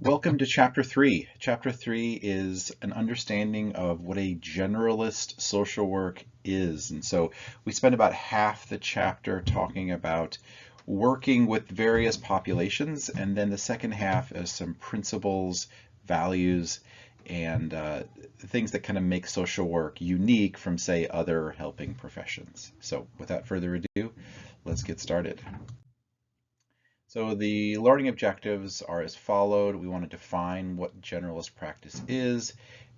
Welcome to Chapter 3. Chapter 3 is an understanding of what a generalist social work is. And so we spend about half the chapter talking about working with various populations, and then the second half is some principles, values, and things that kind of make social work unique from, say, other helping professions. So without further ado, let's get started. So the learning objectives are as followed. We want to define what generalist practice is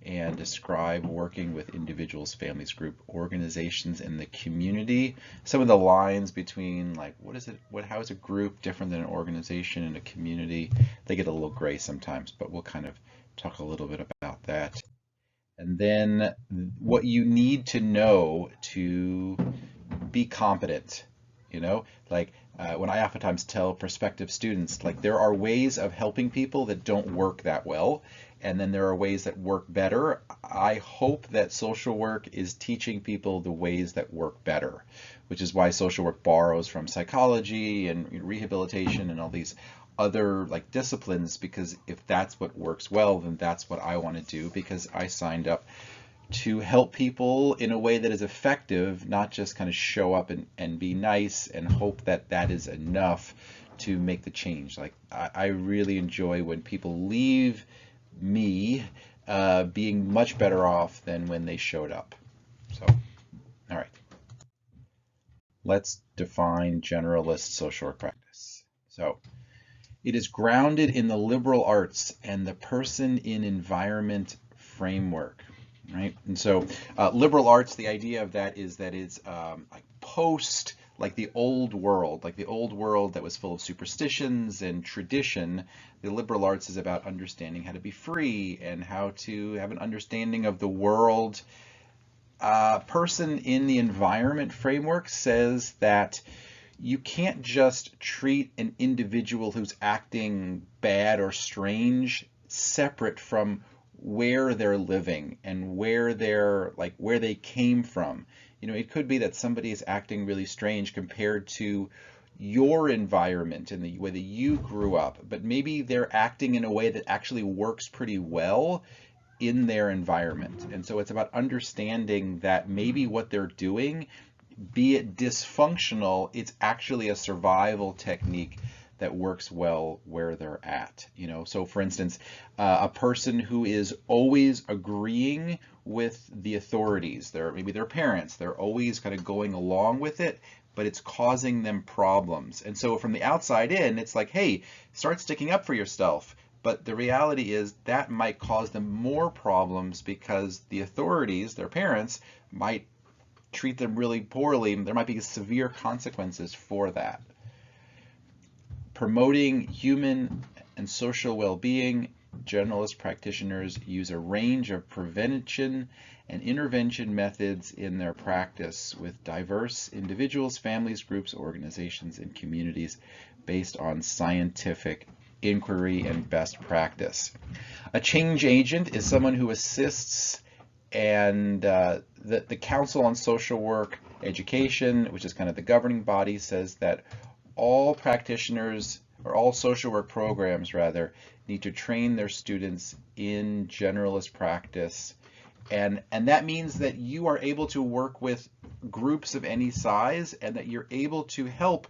and describe working with individuals, families, group, organizations in the community. Some of the lines between like how is a group different than an organization and a community? They get a little gray sometimes, but we'll kind of talk a little bit about that. And then what you need to know to be competent, like when I oftentimes tell prospective students, like there are ways of helping people that don't work that well, and then there are ways that work better. I hope that social work is teaching people the ways that work better, which is why social work borrows from psychology and rehabilitation and all these other like disciplines, because if that's what works well, then that's what I want to do, because I signed up to help people in a way that is effective, not just kind of show up and be nice and hope that that is enough to make the change. Like I really enjoy when people leave me being much better off than when they showed up. So, all right, let's define generalist social work practice. So, it is grounded in the liberal arts and the person in environment framework. Right, and so liberal arts, the idea of that is that it's like post, like the old world that was full of superstitions and tradition. The liberal arts is about understanding how to be free and how to have an understanding of the world. Person in the environment framework says that you can't just treat an individual who's acting bad or strange separate from where they're living and where they came from. It could be that somebody is acting really strange compared to your environment and the way that you grew up, but maybe they're acting in a way that actually works pretty well in their environment. And so it's about understanding that maybe what they're doing, be it dysfunctional, it's actually a survival technique that works well where they're at. So for instance, a person who is always agreeing with the authorities, maybe their parents, they're always kind of going along with it, but it's causing them problems. And so from the outside in, it's like, hey, start sticking up for yourself. But the reality is that might cause them more problems because the authorities, their parents, might treat them really poorly. There might be severe consequences for that. Promoting human and social well-being, generalist practitioners use a range of prevention and intervention methods in their practice with diverse individuals, families, groups, organizations, and communities based on scientific inquiry and best practice. A change agent is someone who assists, and the Council on Social Work Education, which is kind of the governing body, says that all practitioners, or all social work programs rather, need to train their students in generalist practice. And that means that you are able to work with groups of any size, and that you're able to help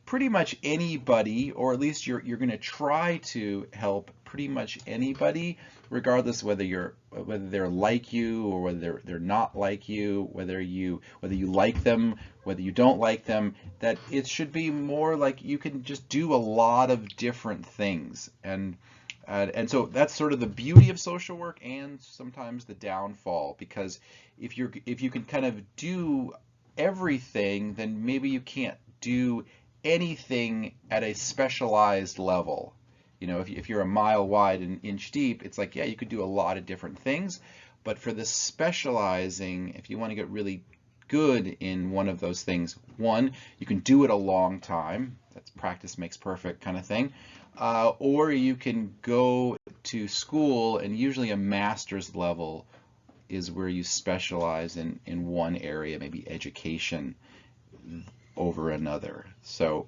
pretty much anybody, or at least you're going to try to help pretty much anybody, regardless whether they're like you or whether they're not like you, whether you like them, whether you don't like them. That it should be more like you can just do a lot of different things. And so that's sort of the beauty of social work, and sometimes the downfall, because if you can kind of do everything, then maybe you can't do anything at a specialized level. If you're a mile wide and inch deep, it's like, yeah, you could do a lot of different things, but for the specializing, if you want to get really good in one of those things, one, you can do it a long time. That's practice makes perfect kind of thing. Or you can go to school, and usually a master's level is where you specialize in one area, maybe education over another. So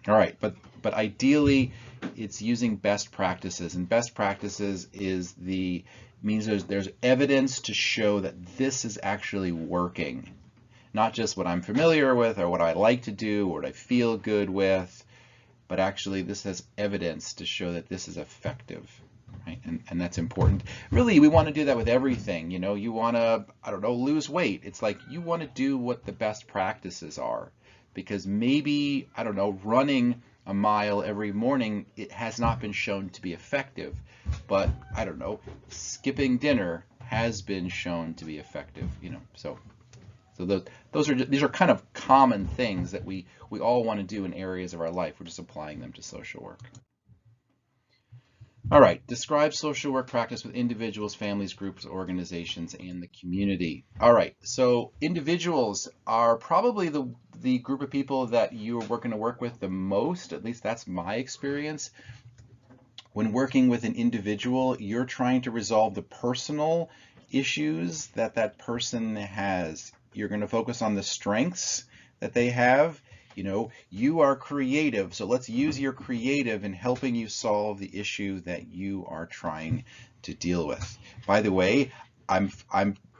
All right, but ideally, it's using best practices, and best practices means there's evidence to show that this is actually working, not just what I'm familiar with or what I like to do or what I feel good with, but actually this has evidence to show that this is effective. Right? And that's important. Really, we want to do that with everything. You know, you want to, I don't know, lose weight. It's like you want to do what the best practices are, because maybe, I don't know, running a mile every morning, it has not been shown to be effective. But I don't know, skipping dinner has been shown to be effective. You know, so these are kind of common things that we all want to do in areas of our life. We're just applying them to social work. All right, describe social work practice with individuals, families, groups, organizations, and the community. All right, so individuals are probably the group of people that you're going to work with the most. At least that's my experience. When working with an individual, you're trying to resolve the personal issues that that person has. You're going to focus on the strengths that they have. You know, you are creative, so let's use your creative in helping you solve the issue that you are trying to deal with. By the way, I'm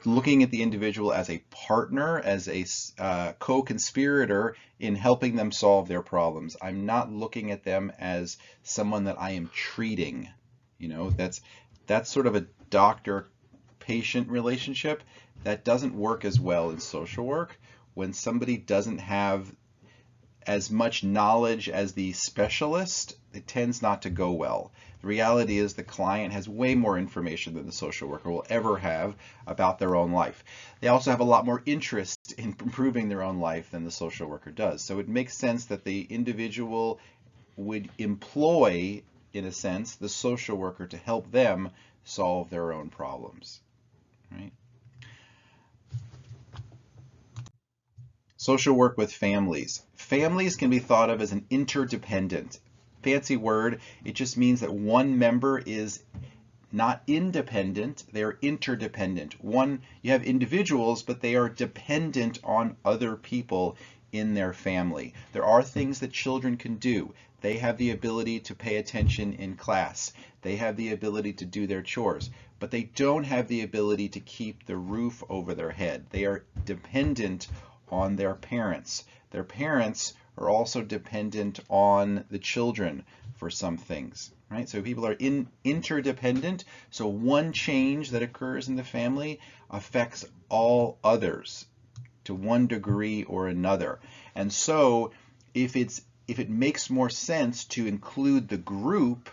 looking at the individual as a partner, as a co-conspirator in helping them solve their problems. I'm not looking at them as someone that I am treating. You know, that's sort of a doctor-patient relationship that doesn't work as well in social work. When somebody doesn't have as much knowledge as the specialist, it tends not to go well. The reality is the client has way more information than the social worker will ever have about their own life. They also have a lot more interest in improving their own life than the social worker does. So it makes sense that the individual would employ, in a sense, the social worker to help them solve their own problems, right? Social work with families. Families can be thought of as an interdependent. Fancy word, it just means that one member is not independent, they're interdependent. You have individuals, but they are dependent on other people in their family. There are things that children can do. They have the ability to pay attention in class. They have the ability to do their chores, but they don't have the ability to keep the roof over their head. They are dependent on their parents. Their parents are also dependent on the children for some things, right? So people are interdependent. So one change that occurs in the family affects all others to one degree or another. And so if it makes more sense to include the group,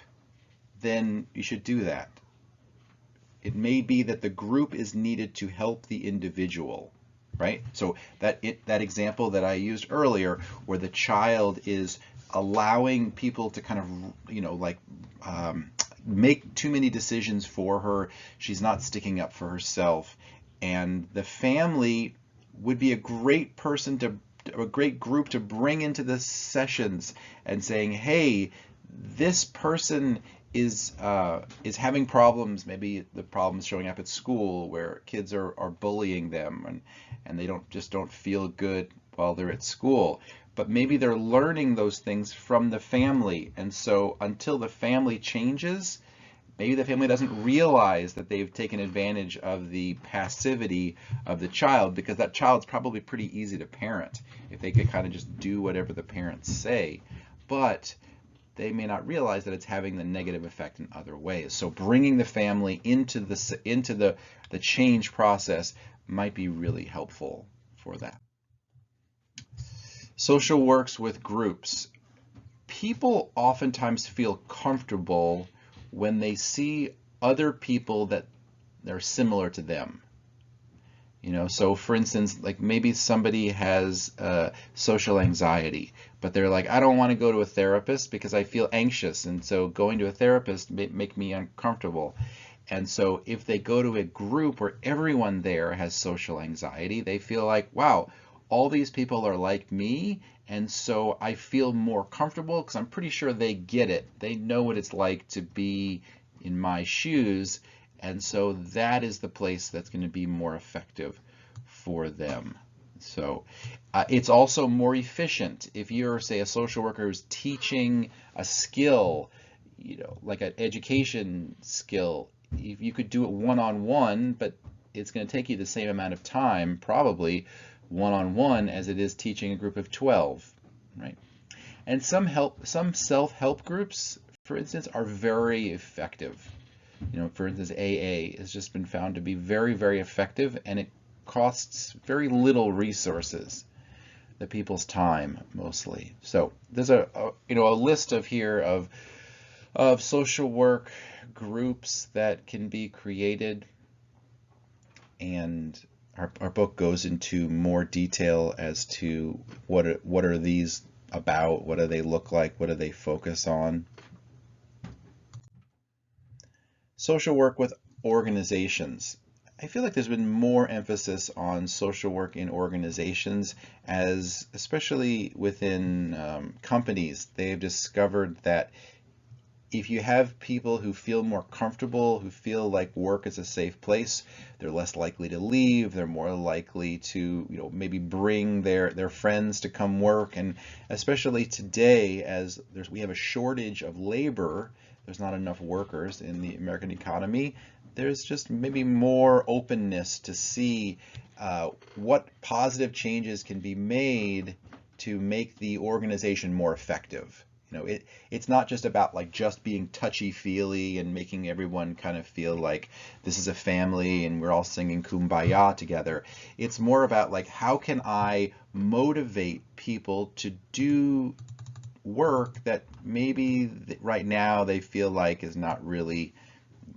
then you should do that. It may be that the group is needed to help the individual. Right? So that example that I used earlier, where the child is allowing people to kind of, you know, like make too many decisions for her. She's not sticking up for herself, and the family would be a great group to bring into the sessions and saying, hey, this person is having problems. Maybe the problems showing up at school where kids are bullying them and they don't feel good while they're at school. But maybe they're learning those things from the family. And so until the family changes, maybe the family doesn't realize that they've taken advantage of the passivity of the child, because that child's probably pretty easy to parent if they could kind of just do whatever the parents say. But they may not realize that it's having the negative effect in other ways. So bringing the family into the change process might be really helpful for that. Social works with groups. People oftentimes feel comfortable when they see other people that are similar to them. You know, so for instance, like maybe somebody has social anxiety, but they're like, I don't want to go to a therapist because I feel anxious, and so going to a therapist make me uncomfortable. And so if they go to a group where everyone there has social anxiety, they feel like, wow, all these people are like me, and so I feel more comfortable because I'm pretty sure they get it. They know what it's like to be in my shoes. And so that is the place that's going to be more effective for them. So it's also more efficient. If you're, say, a social worker who's teaching a skill, like an education skill, you could do it one-on-one, but it's going to take you the same amount of time, probably one-on-one, as it is teaching a group of 12, right? And some self-help groups, for instance, are very effective. For instance, AA has just been found to be very, very effective, and it costs very little resources, the people's time mostly. So there's a list of social work groups that can be created, and our book goes into more detail as to what are these about, what do they look like, what do they focus on. Social work with organizations. I feel like there's been more emphasis on social work in organizations, as especially within companies. They've discovered that if you have people who feel more comfortable, who feel like work is a safe place, they're less likely to leave. They're more likely to, maybe bring their friends to come work. And especially today, as we have a shortage of labor, there's not enough workers in the American economy. There's just maybe more openness to see what positive changes can be made to make the organization more effective. It's not just about like just being touchy-feely and making everyone kind of feel like this is a family and we're all singing Kumbaya together. It's more about like, how can I motivate people to do work that maybe right now they feel like is not really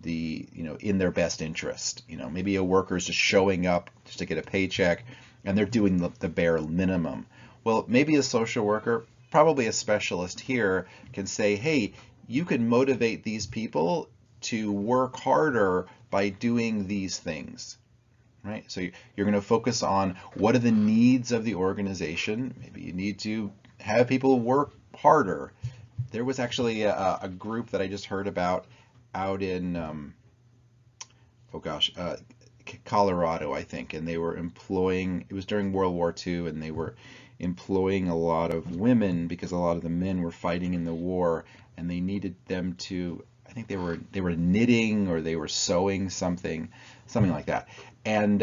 in their best interest. Maybe a worker is just showing up just to get a paycheck and they're doing the bare minimum. Well, maybe a social worker, probably a specialist here, can say, hey, you can motivate these people to work harder by doing these things, right? So you're going to focus on what are the needs of the organization. Maybe you need to have people work harder. There was actually a group that I just heard about out in, Colorado, I think, and they were employing, it was during World War II, and they were employing a lot of women because a lot of the men were fighting in the war, and they needed them to, I think they were knitting or they were sewing something like that, and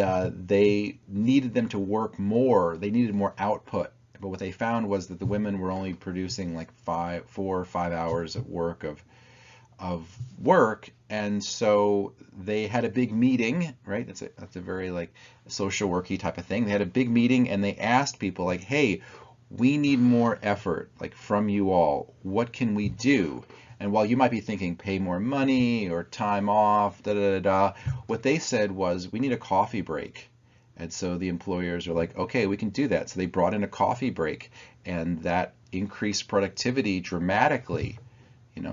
they needed them to work more. They needed more output, but what they found was that the women were only producing like 4 or 5 hours of work, and so they had a big meeting, right? That's a very like social worky type of thing. They had a big meeting and they asked people like, hey, we need more effort like from you all. What can we do? And while you might be thinking pay more money or time off, what they said was, we need a coffee break. And so the employers are like, okay, we can do that. So they brought in a coffee break, and that increased productivity dramatically.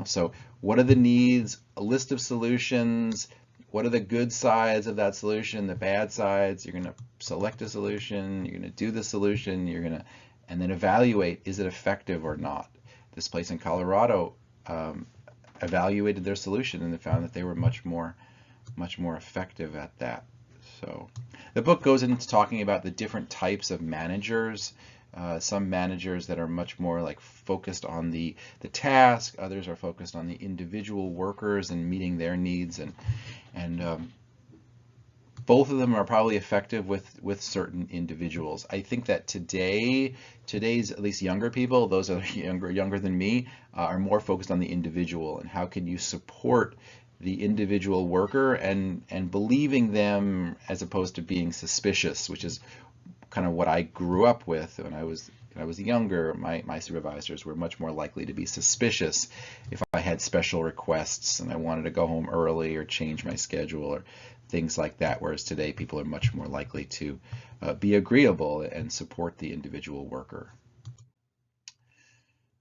So what are the needs? A list of solutions. What are the good sides of that solution? The bad sides. You're going to select a solution. You're going to do the solution. And then evaluate, is it effective or not? This place in Colorado evaluated their solution, and they found that they were much more effective at that. So the book goes into talking about the different types of managers. Some managers that are much more like focused on the task, others are focused on the individual workers and meeting their needs, and both of them are probably effective with certain individuals. I think that today's at least younger people, those that are younger than me, are more focused on the individual and how can you support the individual worker and believing them as opposed to being suspicious, which is kind of what I grew up with when I was younger. My supervisors were much more likely to be suspicious if I had special requests and I wanted to go home early or change my schedule or things like that, whereas today people are much more likely to be agreeable and support the individual worker.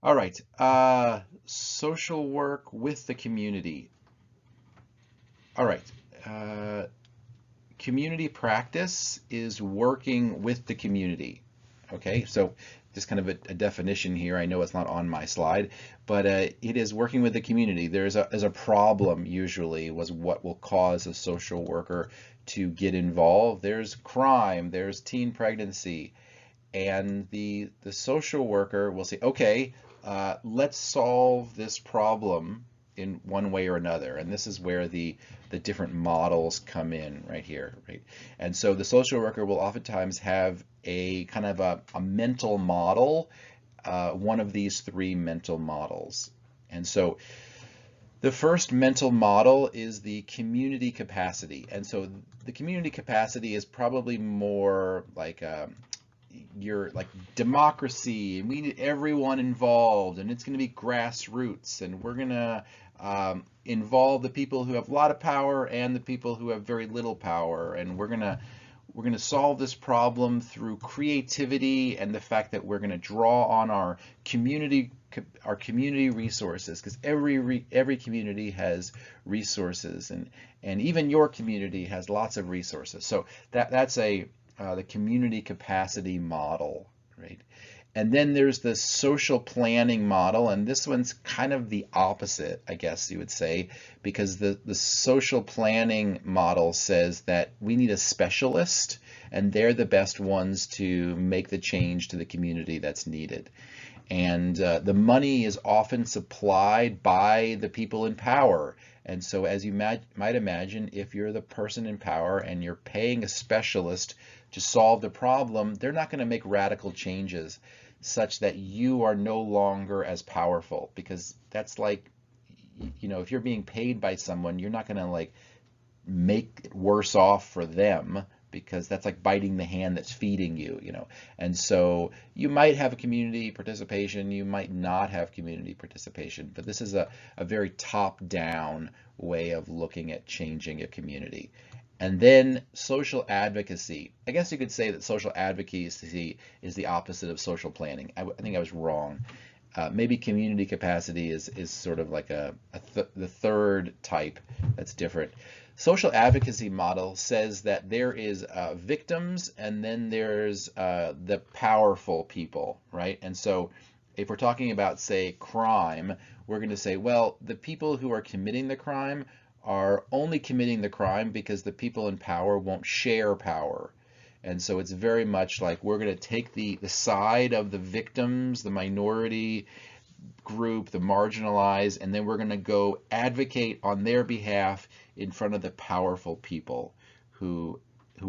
All right, social work with the community. All right. Community practice is working with the community. Okay, so just kind of a definition here. I know it's not on my slide, but it is working with the community. There's a problem usually was what will cause a social worker to get involved. There's crime, there's teen pregnancy, and the social worker will say, okay, let's solve this problem in one way or another. And this is where the different models come in right here, right? And so the social worker will oftentimes have a kind of a mental model, one of these three mental models. And so the first mental model is the community capacity. And so the community capacity is probably more like your like democracy, and we need everyone involved, and it's going to be grassroots, and we're going to involve the people who have a lot of power and the people who have very little power, and we're going to solve this problem through creativity and the fact that we're going to draw on our community resources, because every community has resources, and even your community has lots of resources. So that's the community capacity model, right? And then there's the social planning model, and this one's kind of the opposite, I guess you would say, because the social planning model says that we need a specialist, and they're the best ones to make the change to the community that's needed. And the money is often supplied by the people in power. And so as you might imagine, if you're the person in power and you're paying a specialist to solve the problem, they're not going to make radical changes such that you are no longer as powerful, because that's like, if you're being paid by someone, you're not going to like make it worse off for them, because that's like biting the hand that's feeding you, And so you might have a community participation, you might not have community participation, but this is a very top-down way of looking at changing a community. And then social advocacy. I guess you could say that social advocacy is the opposite of social planning. I think I was wrong. Maybe community capacity is sort of like the third type that's different. Social advocacy model says that there is victims, and then there's the powerful people, right? And so if we're talking about, say, crime, we're going to say, well, the people who are committing the crime are only committing the crime because the people in power won't share power. And so it's very much like we're going to take the side of the victims, the minority group, the marginalized, and then we're going to go advocate on their behalf in front of the powerful people who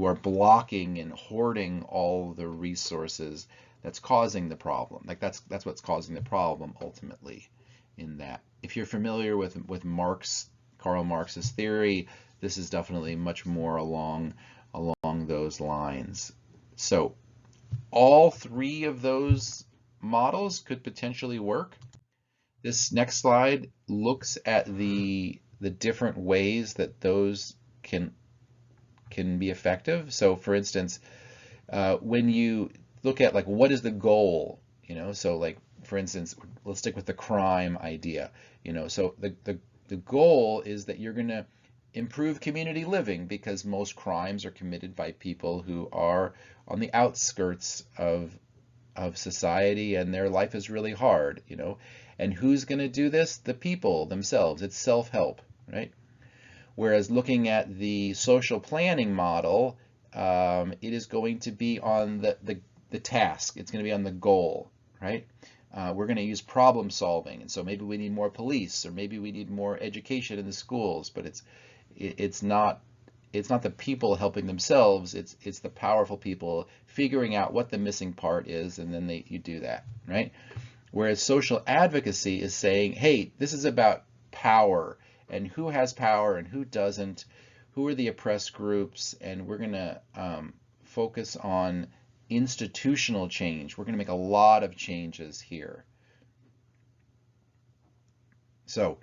are blocking and hoarding all the resources that's causing the problem. Like that's what's causing the problem ultimately in that. If you're familiar with Karl Marx's theory, this is definitely much more along those lines. So all three of those models could potentially work. This next slide looks at the different ways that those can be effective. So for instance, when you look at like what is the goal, so like for instance, let's stick with the crime idea, so the goal is that you're going to improve community living, because most crimes are committed by people who are on the outskirts of society, and their life is really hard, And who's going to do this? The people themselves. It's self-help, right? Whereas looking at the social planning model, it is going to be on the task. It's going to be on the goal, right? We're going to use problem solving, and so maybe we need more police, or maybe we need more education in the schools, but it's not the people helping themselves, it's the powerful people figuring out what the missing part is, and then you do that, right? Whereas social advocacy is saying, hey, this is about power, and who has power and who doesn't, who are the oppressed groups, and we're going to focus on institutional change. We're going to make a lot of changes here. So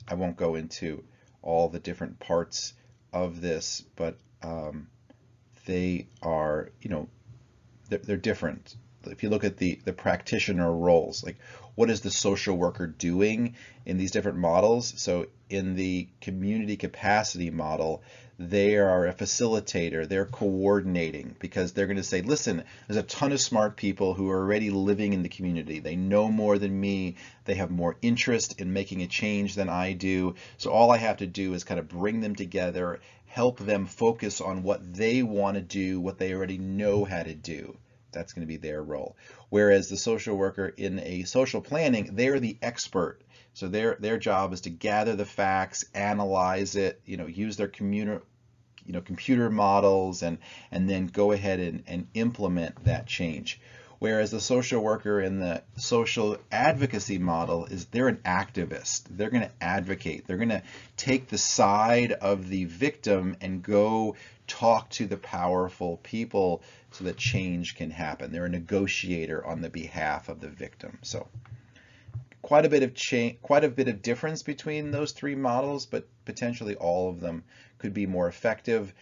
I won't go into all the different parts of this, but they are, they're different. if you look at the practitioner roles, like what is the social worker doing in these different models? So in the community capacity model, they are a facilitator, they're coordinating, because they're going to say, listen, there's a ton of smart people who are already living in the community. They know more than me. They have more interest in making a change than I do. So all I have to do is kind of bring them together, help them focus on what they want to do, what they already know how to do. That's going to be their role. Whereas the social worker in a social planning, they're the expert. So their job is to gather the facts, analyze it, use their computer models, and then go ahead and implement that change. Whereas the social worker in the social advocacy model they're an activist. They're going to advocate. They're going to take the side of the victim and go talk to the powerful people so that change can happen. They're a negotiator on the behalf of the victim. So quite a bit of difference between those three models, but potentially all of them could be more effective.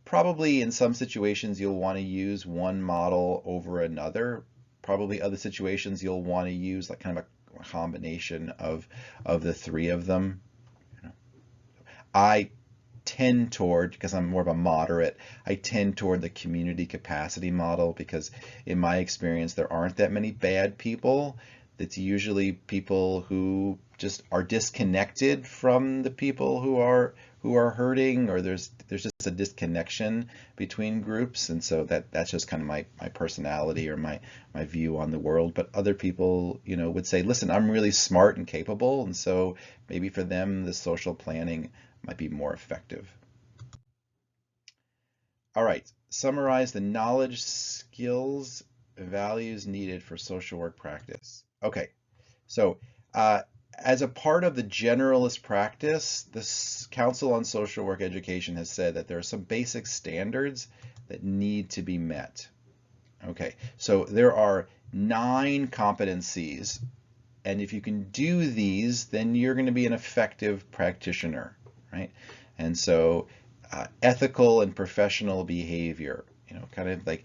Probably in some situations you'll want to use one model over another. Probably other situations you'll want to use like kind of a combination of the three of them. I tend toward, because I'm more of a moderate, I tend toward the community capacity model, because in my experience there aren't that many bad people. It's usually people who just are disconnected from the people who are hurting, or there's just a disconnection between groups, and so that's just kind of my personality or my view on the world. But other people, would say, listen, I'm really smart and capable, and so maybe for them the social planning might be more effective. All right, summarize the knowledge, skills, values needed for social work practice. Okay, so as a part of the generalist practice, the Council on Social Work Education has said that there are some basic standards that need to be met. Okay, so there are 9 competencies, and if you can do these, then you're going to be an effective practitioner, right? And so ethical and professional behavior, kind of like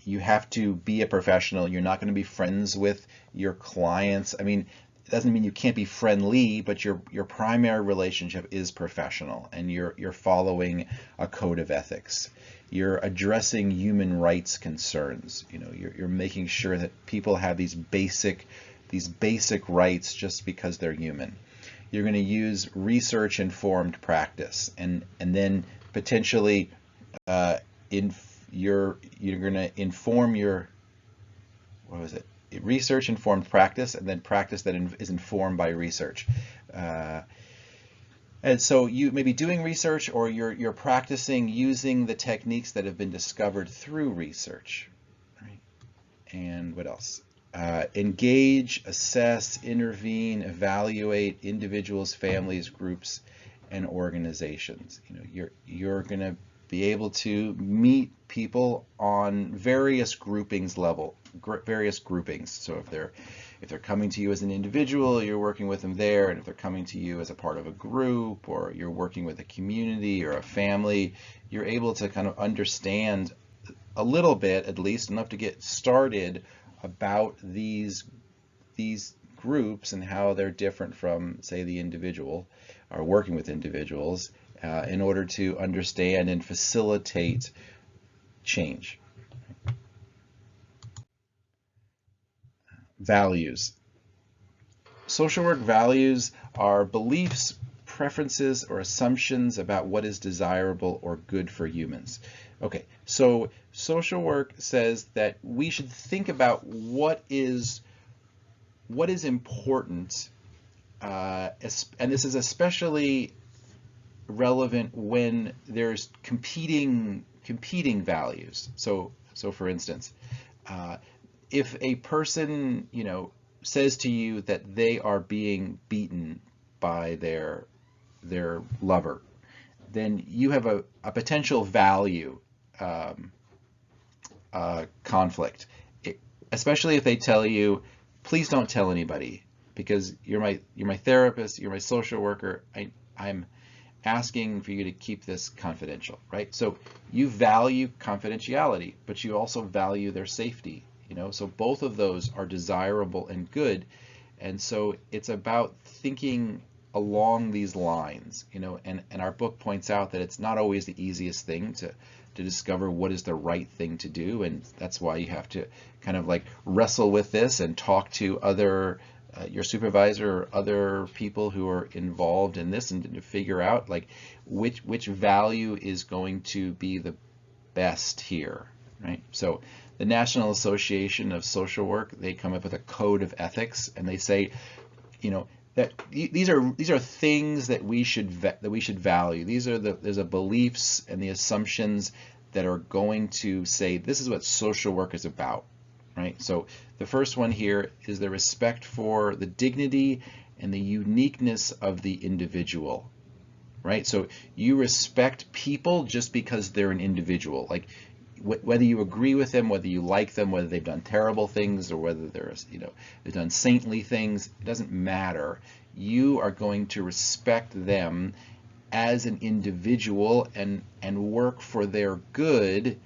you have to be a professional. You're not going to be friends with your clients. I mean, it doesn't mean you can't be friendly, but your primary relationship is professional, and you're following a code of ethics. You're addressing human rights concerns. You're making sure that people have these basic rights just because they're human. You're going to use research-informed practice, and then potentially you're going to inform your, research-informed practice, and then practice that is informed by research. And so you may be doing research, or you're practicing using the techniques that have been discovered through research. Right? And what else? Engage, assess, intervene, evaluate individuals, families, groups, and organizations. You're going to be able to meet people on various groupings. So if they're coming to you as an individual, you're working with them there, and if they're coming to you as a part of a group, or you're working with a community or a family, you're able to kind of understand a little bit, at least enough to get started, about these groups and how they're different from, say, the individual, or working with individuals, in order to understand and facilitate change. Values. Social work values are beliefs, preferences, or assumptions about what is desirable or good for humans. Okay, so social work says that we should think about what is important, and this is especially relevant when there's competing values. So for instance, if a person says to you that they are being beaten by their lover, then you have a potential value conflict, especially if they tell you, please don't tell anybody, because you're my therapist, you're my social worker, I'm asking for you to keep this confidential, right? So you value confidentiality, but you also value their safety. So both of those are desirable and good. And so it's about thinking along these lines, and our book points out that it's not always the easiest thing to discover what is the right thing to do, and that's why you have to kind of like wrestle with this and talk to other your supervisor or other people who are involved in this, and to figure out like which value is going to be the best here, right? So the National Association of Social Work, they come up with a code of ethics, and they say, that these are things that we should value. There's a beliefs and the assumptions that are going to say this is what social work is about, right? So the first one here is the respect for the dignity and the uniqueness of the individual, right? So you respect people just because they're an individual, like whether you agree with them, whether you like them, whether they've done terrible things or whether they've done saintly things, it doesn't matter. You are going to respect them as an individual and work for their good,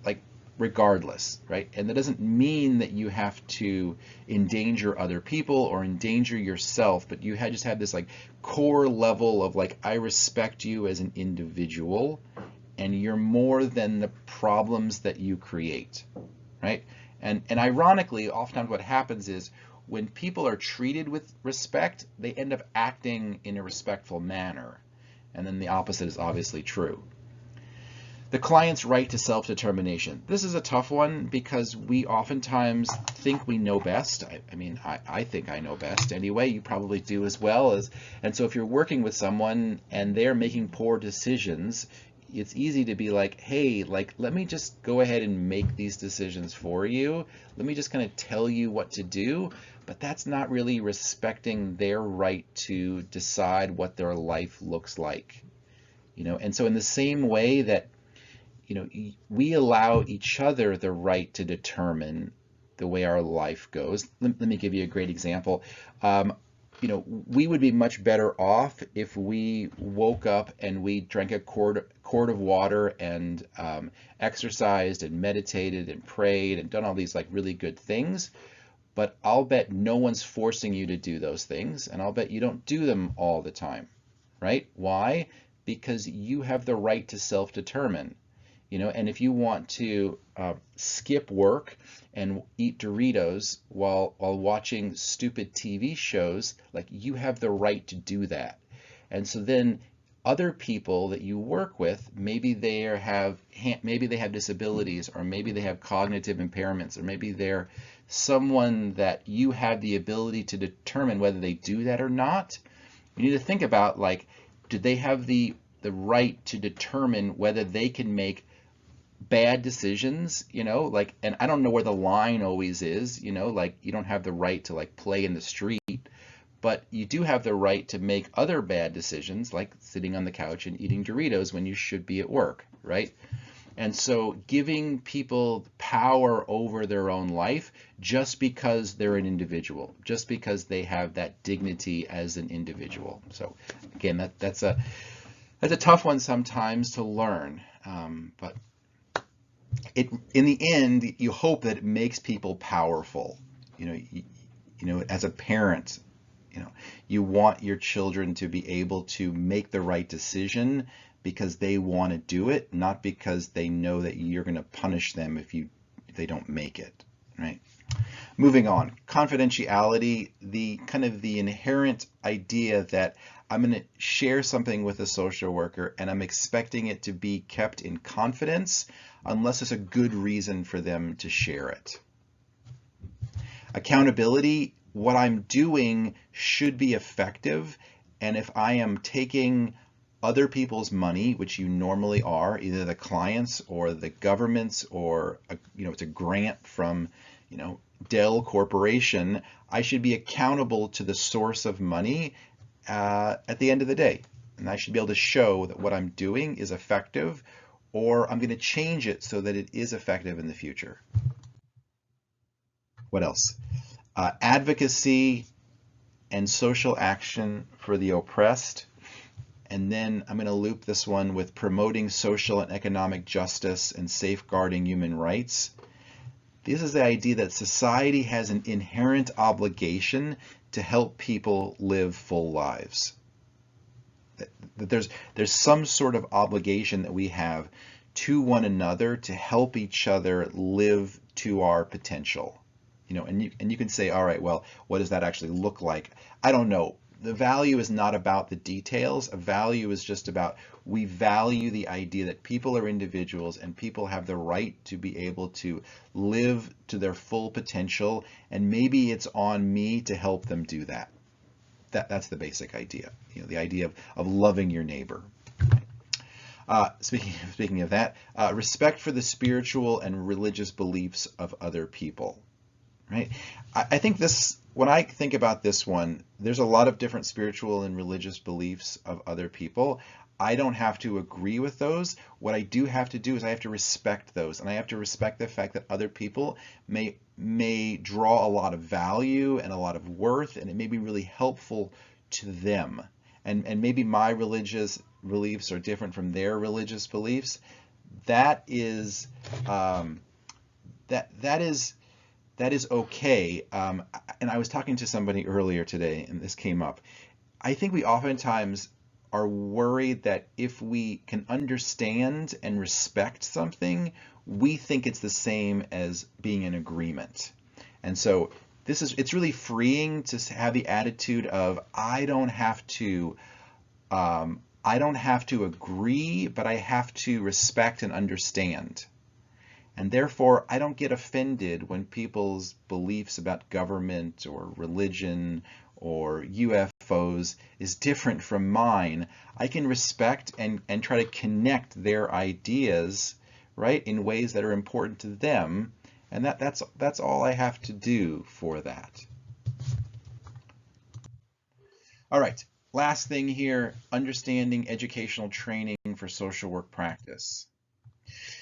like regardless, right? And that doesn't mean that you have to endanger other people or endanger yourself, but you just have this like core level of like, I respect you as an individual, and you're more than the problems that you create, right? And ironically, oftentimes what happens is when people are treated with respect, they end up acting in a respectful manner. And then the opposite is obviously true. The client's right to self-determination. This is a tough one because we oftentimes think we know best. I think I know best anyway. You probably do as well. And so if you're working with someone and they're making poor decisions, it's easy to be like, hey, like, let me just go ahead and make these decisions for you. Let me just kind of tell you what to do. But that's not really respecting their right to decide what their life looks like. And so in the same way that, we allow each other the right to determine the way our life goes. Let me give you a great example. We would be much better off if we woke up and we drank a quart of water and exercised and meditated and prayed and done all these like really good things. But I'll bet no one's forcing you to do those things, and I'll bet you don't do them all the time, right? Why? Because you have the right to self-determine. And if you want to skip work and eat Doritos while watching stupid TV shows, like, you have the right to do that. And so then other people that you work with, maybe they have disabilities, or maybe they have cognitive impairments, or maybe they're someone that you have the ability to determine whether they do that or not. You need to think about, like, do they have the right to determine whether they can make bad decisions, like, and I don't know where the line always is, like, you don't have the right to like play in the street, but you do have the right to make other bad decisions, like sitting on the couch and eating Doritos when you should be at work, right? And so giving people power over their own life just because they're an individual, just because they have that dignity as an individual. So again, that's a tough one sometimes to learn, but in the end, you hope that it makes people powerful. As a parent, you want your children to be able to make the right decision because they want to do it, not because they know that you're going to punish them if they don't make it, right? Moving on, confidentiality, the inherent idea that I'm going to share something with a social worker and I'm expecting it to be kept in confidence unless there's a good reason for them to share it. Accountability, what I'm doing should be effective, and if I am taking other people's money, which you normally are, either the clients or the government's, or it's a grant from Dell Corporation, I should be accountable to the source of money at the end of the day, and I should be able to show that what I'm doing is effective, or I'm going to change it so that it is effective in the future. What else? Advocacy and social action for the oppressed. And then I'm going to loop this one with promoting social and economic justice and safeguarding human rights. This is the idea that society has an inherent obligation to help people live full lives. That there's some sort of obligation that we have to one another to help each other live to our potential. And you can say, all right, well, what does that actually look like? I don't know. The value is not about the details. A value is just about, we value the idea that people are individuals and people have the right to be able to live to their full potential, and maybe it's on me to help them do that. That's the basic idea. The idea of loving your neighbor. Speaking of that, respect for the spiritual and religious beliefs of other people. Right? I think this, when I think about this one, there's a lot of different spiritual and religious beliefs of other people. I don't have to agree with those. What I do have to do is I have to respect those, and I have to respect the fact that other people may draw a lot of value and a lot of worth, and it may be really helpful to them. And maybe my religious beliefs are different from their religious beliefs. That is that is okay. And I was talking to somebody earlier today, and this came up. I think we oftentimes are worried that if we can understand and respect something, we think it's the same as being in agreement. And so it's really freeing to have the attitude of, I don't have to agree, but I have to respect and understand. And therefore, I don't get offended when people's beliefs about government or religion or UFOs is different from mine. I can respect and try to connect their ideas, right, in ways that are important to them. And that's all I have to do for that. All right, last thing here, understanding educational training for social work practice.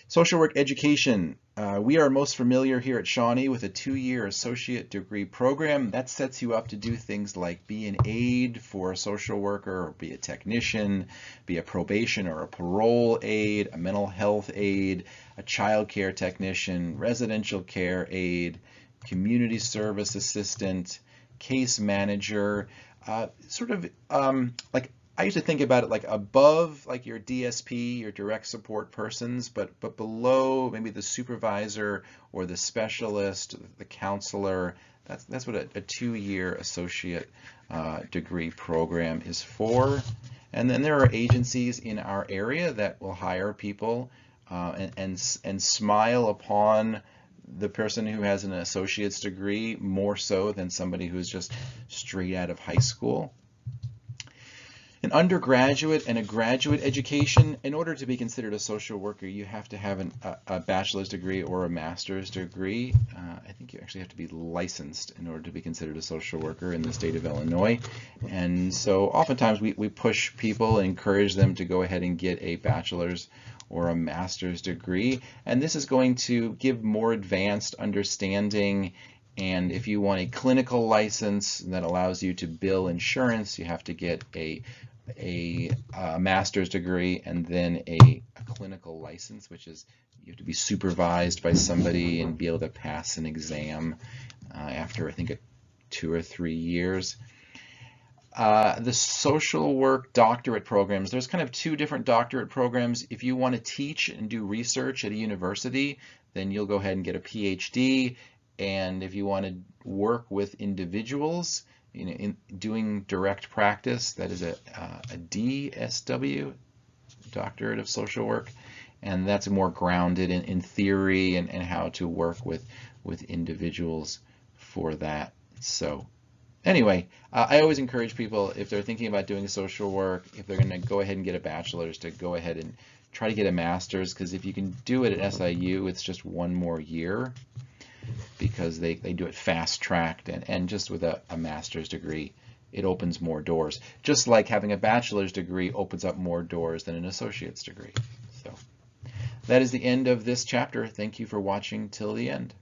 Social work education. We are most familiar here at Shawnee with a 2-year associate degree program. That sets you up to do things like be an aide for a social worker, or be a technician, be a probation or a parole aide, a mental health aide, a child care technician, residential care aide, community service assistant, case manager, like I used to think about it like above like your DSP, your direct support persons, but below maybe the supervisor or the specialist, the counselor. That's what a 2-year associate degree program is for. And then there are agencies in our area that will hire people and smile upon the person who has an associate's degree more so than somebody who's just straight out of high school. An undergraduate and a graduate education. In order to be considered a social worker, you have to have a bachelor's degree or a master's degree. I think you actually have to be licensed in order to be considered a social worker in the state of Illinois. And so oftentimes we push people and encourage them to go ahead and get a bachelor's or a master's degree. And this is going to give more advanced understanding. And if you want a clinical license that allows you to bill insurance, you have to get a master's degree and then a clinical license, which is you have to be supervised by somebody and be able to pass an exam after I think 2 or 3 years. The social work doctorate programs, there's kind of 2 different doctorate programs. If you want to teach and do research at a university, then you'll go ahead and get a PhD. And if you want to work with individuals, in doing direct practice, that is a DSW, Doctorate of Social Work, and that's more grounded in theory and how to work with individuals for that. So anyway, I always encourage people, if they're thinking about doing social work, if they're going to go ahead and get a bachelor's, to go ahead and try to get a master's, because if you can do it at SIU, it's just 1 more year, because they do it fast-tracked, and just with a master's degree, it opens more doors. Just like having a bachelor's degree opens up more doors than an associate's degree. So that is the end of this chapter. Thank you for watching till the end.